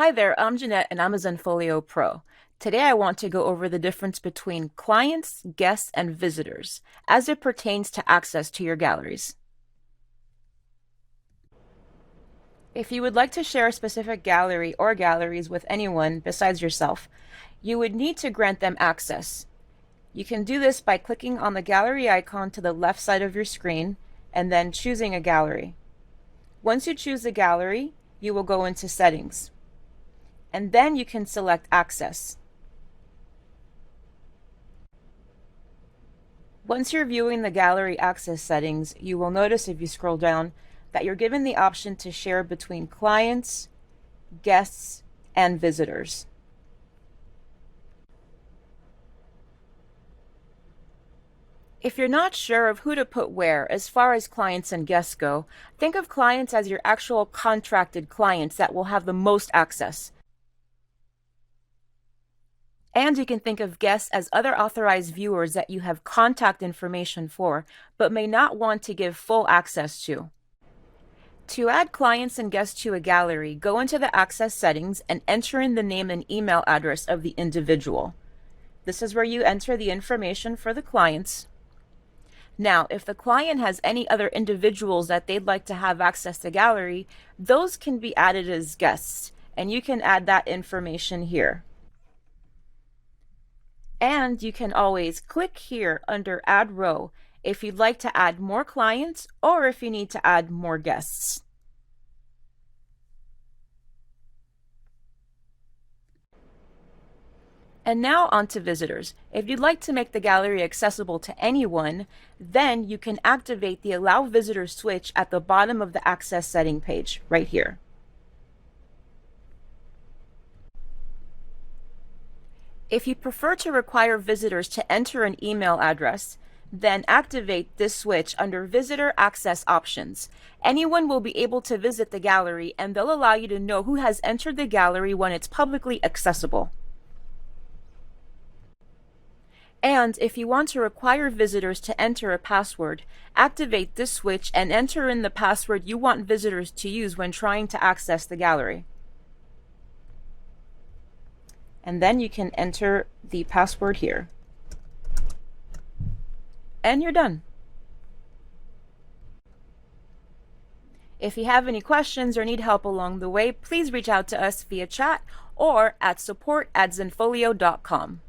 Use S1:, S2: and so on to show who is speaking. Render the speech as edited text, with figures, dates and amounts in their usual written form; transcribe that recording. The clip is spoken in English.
S1: Hi there, I'm Jeanette and I'm a Zenfolio Pro. Today I want to go over the difference between clients, guests, and visitors as it pertains to access to your galleries. If you would like to share a specific gallery or galleries with anyone besides yourself, you would need to grant them access. You can do this by clicking on the gallery icon to the left side of your screen and then choosing a gallery. Once you choose the gallery, you will go into Settings, and then you can select Access. Once you're viewing the gallery access settings, you will notice if you scroll down that you're given the option to share between clients, guests, and visitors. If you're not sure of who to put where as far as clients and guests go, think of clients as your actual contracted clients that will have the most access. And you can think of guests as other authorized viewers that you have contact information for, but may not want to give full access to. To add clients and guests to a gallery, go into the access settings and enter in the name and email address of the individual. This is where you enter the information for the clients. Now, if the client has any other individuals that they'd like to have access to gallery, those can be added as guests, and you can add that information here. And you can always click here under Add Row if you'd like to add more clients or if you need to add more guests. And now on to visitors. If you'd like to make the gallery accessible to anyone, then you can activate the Allow Visitors switch at the bottom of the Access setting page, right here. If you prefer to require visitors to enter an email address, then activate this switch under Visitor Access Options. Anyone will be able to visit the gallery and they'll allow you to know who has entered the gallery when it's publicly accessible. And if you want to require visitors to enter a password, activate this switch and enter in the password you want visitors to use when trying to access the gallery. And then you can enter the password here. And you're done. If you have any questions or need help along the way, please reach out to us via chat or at support@zenfolio.com.